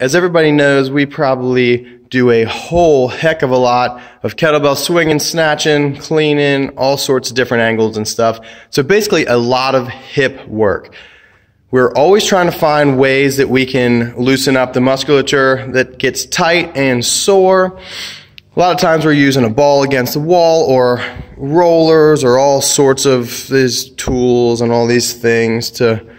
as everybody knows, we probably do a whole heck of a lot of kettlebell swinging, snatching, cleaning, all sorts of different angles and stuff. So basically a lot of hip work. We're always trying to find ways that we can loosen up the musculature that gets tight and sore. A lot of times we're using a ball against the wall or rollers or all sorts of these tools and all these things to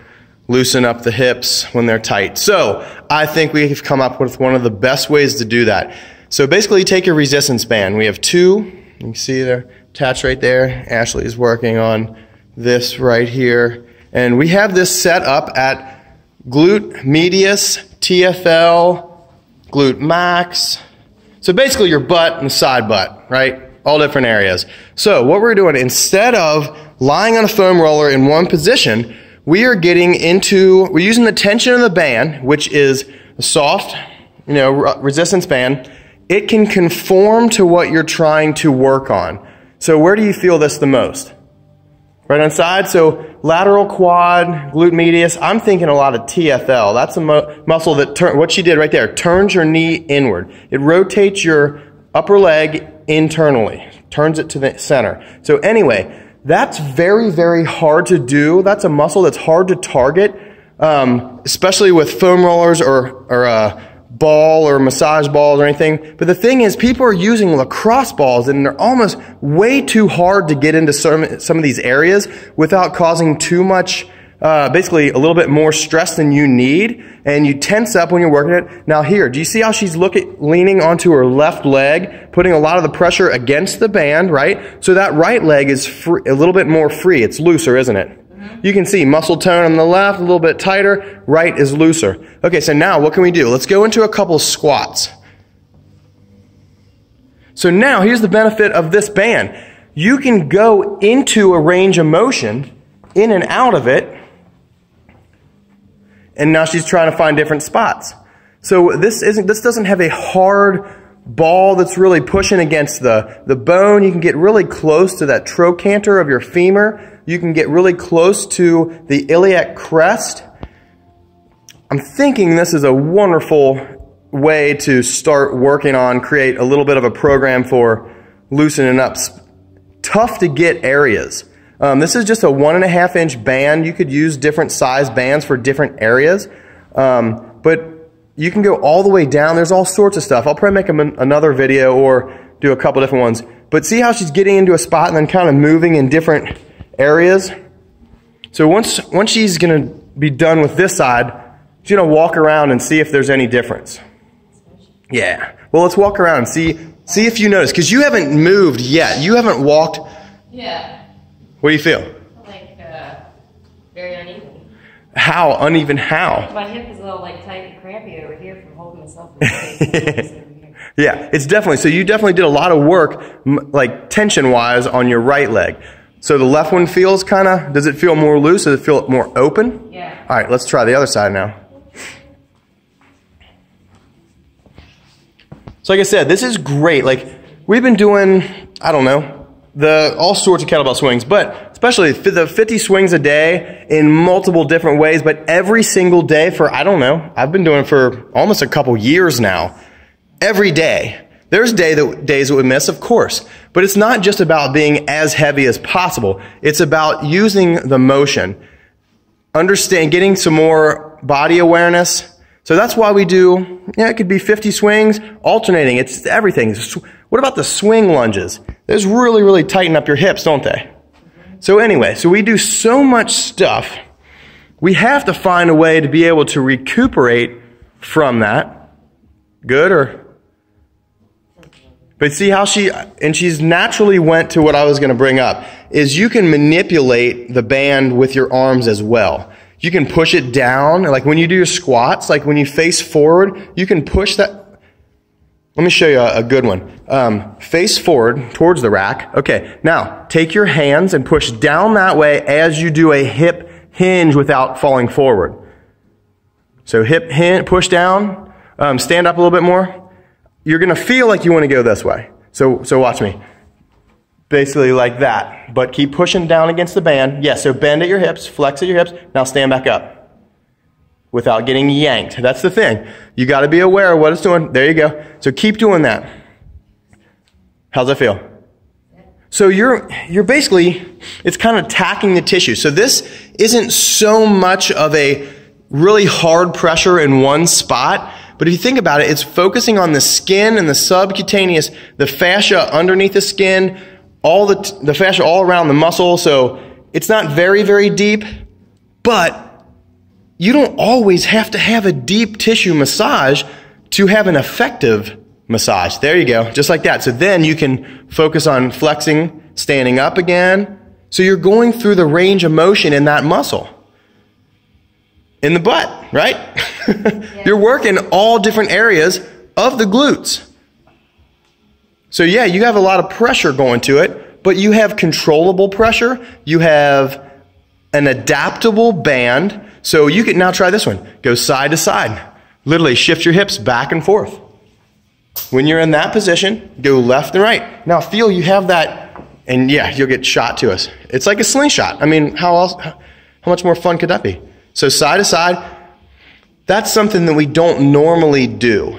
loosen up the hips when they're tight. So I think we've come up with one of the best ways to do that. So basically take your resistance band. We have two. You can see they're attached right there. Ashley is working on this right here. And we have this set up at glute medius, TFL, glute max. So basically your butt and the side butt, right? All different areas. So what we're doing, instead of lying on a foam roller in one position, we're using the tension of the band, which is a soft, resistance band. It can conform to what you're trying to work on. So where do you feel this the most? Right on side, so lateral quad, glute medius. I'm thinking a lot of TFL. That's a muscle that, what she did right there, turns your knee inward. It rotates your upper leg internally, turns it to the center. So anyway, that's very, very hard to do. That's a muscle that's hard to target, especially with foam rollers or ball or massage balls or anything. But the thing is, people are using lacrosse balls and they're almost way too hard to get into some of these areas without causing too much, basically a little bit more stress than you need, and you tense up when you're working it. Now here, do you see how she's leaning onto her left leg, putting a lot of the pressure against the band, right? So that right leg is free, a little bit more free. It's looser, isn't it? You can see muscle tone on the left, a little bit tighter, right is looser. Okay, so now what can we do? Let's go into a couple squats. So now here's the benefit of this band. You can go into a range of motion, in and out of it, and now she's trying to find different spots. So this doesn't have a hard ball that's really pushing against the bone. You can get really close to that trochanter of your femur. You can get really close to the iliac crest. I'm thinking this is a wonderful way to start working on, create a little bit of a program for loosening up tough to get areas. This is just a 1.5 inch band. You could use different size bands for different areas, but you can go all the way down. There's all sorts of stuff. I'll probably make another video or do a couple different ones. But see how she's getting into a spot and then kind of moving in different areas? So once she's going to be done with this side, she's going to walk around and see if there's any difference. Yeah. Well, let's walk around and see if you notice, because you haven't moved yet. You haven't walked. Yeah. What do you feel? Like very uneven. How? Uneven how? My hip is a little tight and crampy over here from holding myself in place. Yeah, it's definitely, so you definitely did a lot of work, tension-wise, on your right leg. So the left one feels does it feel more loose? Does it feel more open? Yeah. All right, let's try the other side now. So like I said, this is great. We've been doing, I don't know, all sorts of kettlebell swings, but especially the 50 swings a day in multiple different ways, but every single day for, I don't know, I've been doing it for almost a couple years now. Every day. There's days that we miss, of course, but it's not just about being as heavy as possible. It's about using the motion, getting some more body awareness. So that's why we do, it could be 50 swings, alternating. It's everything. What about the swing lunges? Those really, really tighten up your hips, don't they? So anyway, so we do so much stuff. We have to find a way to be able to recuperate from that. Good or? But see how she's naturally went to what I was going to bring up, is you can manipulate the band with your arms as well. You can push it down, like when you do your squats, like when you face forward, you can push that. Let me show you a good one. Face forward towards the rack. Okay, now take your hands and push down that way as you do a hip hinge without falling forward. So hip hinge, push down, stand up a little bit more. You're going to feel like you want to go this way. So watch me. Basically like that. But keep pushing down against the band. Yes, so bend at your hips, flex at your hips. Now stand back up. without getting yanked. That's the thing. You got to be aware of what it's doing. There you go. So keep doing that. How's that feel? So you're basically, it's kind of tacking the tissue. So this isn't so much of a really hard pressure in one spot, but if you think about it, it's focusing on the skin and the subcutaneous, the fascia underneath the skin, all the fascia all around the muscle. So it's not very, very deep, but you don't always have to have a deep tissue massage to have an effective massage. There you go, just like that. So then you can focus on flexing, standing up again. So you're going through the range of motion in that muscle. In the butt, right? Yeah. You're working all different areas of the glutes. So yeah, you have a lot of pressure going to it, but you have controllable pressure. You have an adaptable band. So you can now try this one. Go side to side. Literally shift your hips back and forth. When you're in that position, go left and right. Now feel you have that, and yeah, you'll get shot to us. It's like a slingshot. I mean, how much more fun could that be? So side to side, that's something that we don't normally do.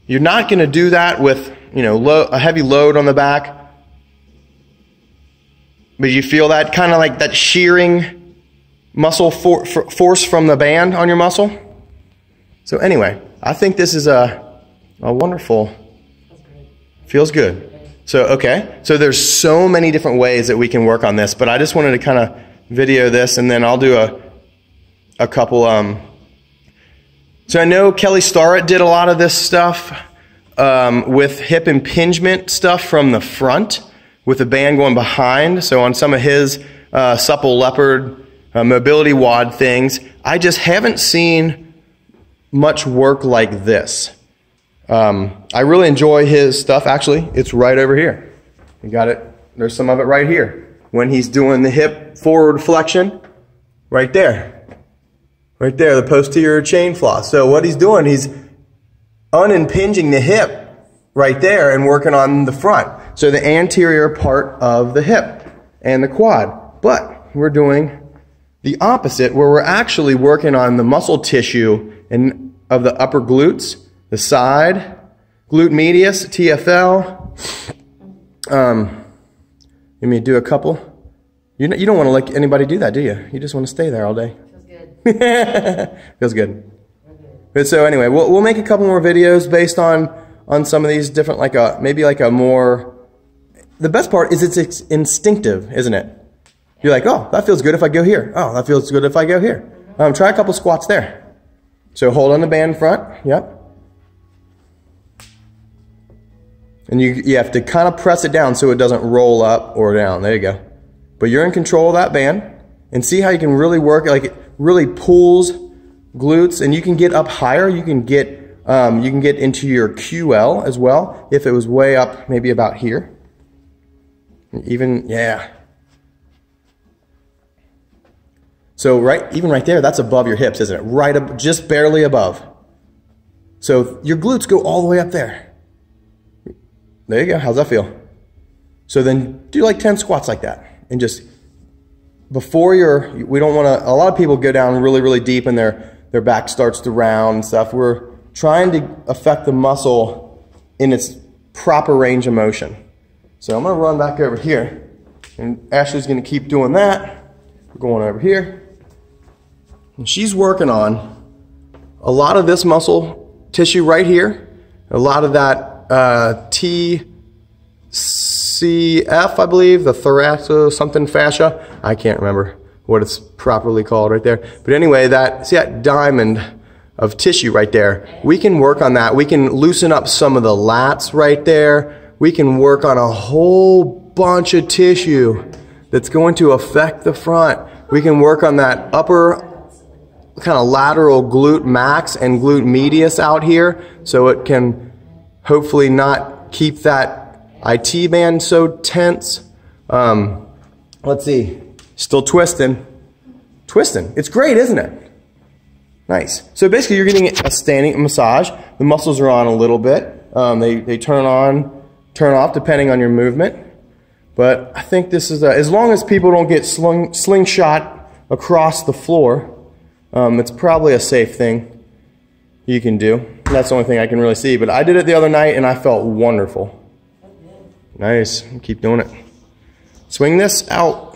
You're not going to do that with, you know, a heavy load on the back. But you feel that kind of like that shearing muscle force from the band on your muscle. So anyway, I think this is a wonderful, feels good. So, okay, so there's so many different ways that we can work on this, but I just wanted to kind of video this, and then I'll do a couple. So I know Kelly Starrett did a lot of this stuff with hip impingement stuff from the front with the band going behind. So on some of his supple leopard mobility WOD things, I just haven't seen much work like this. I really enjoy his stuff. Actually, it's right over here. You got it. There's some of it right here. When he's doing the hip forward flexion, right there. Right there, the posterior chain floss. So what he's doing, he's unimpinging the hip right there and working on the front. So the anterior part of the hip and the quad. But we're doing the opposite, where we're actually working on the muscle tissue of the upper glutes, the side, glute medius, TFL. Let me do a couple. You don't want to let anybody do that, do you? You just want to stay there all day. Feels good. Feels good. But so anyway, we'll make a couple more videos based on some of these different, maybe like a more. The best part is it's instinctive, isn't it? You're like, oh, that feels good if I go here. Oh, that feels good if I go here. Try a couple squats there. So hold on the band in front. Yep. And you have to kind of press it down so it doesn't roll up or down. There you go. But you're in control of that band. And see how you can really work, like it really pulls glutes, and you can get up higher. You can get into your QL as well if it was way up, maybe about here. Even, yeah. So even right there, that's above your hips, isn't it? Right up, just barely above. So your glutes go all the way up there. There you go. How's that feel? So then do like 10 squats like that, and just before we don't want to. A lot of people go down really, really deep, and their back starts to round and stuff. We're trying to affect the muscle in its proper range of motion. So I'm going to run back over here, and Ashley's going to keep doing that. We're going over here, and she's working on a lot of this muscle tissue right here, a lot of that TCF, I believe, the thoracic something fascia. I can't remember what it's properly called right there. But anyway, see that diamond of tissue right there? We can work on that. We can loosen up some of the lats right there. We can work on a whole bunch of tissue that's going to affect the front. We can work on that upper kind of lateral glute max and glute medius out here, so it can hopefully not keep that IT band so tense. Let's see. Still twisting. Twisting. It's great, isn't it? Nice. So basically you're getting a standing massage. The muscles are on a little bit. They turn on, turn off depending on your movement. But I think this is, as long as people don't get slingshot across the floor, it's probably a safe thing. you can do. That's the only thing I can really see. But I did it the other night and I felt wonderful. Nice. Keep doing it. Swing this out.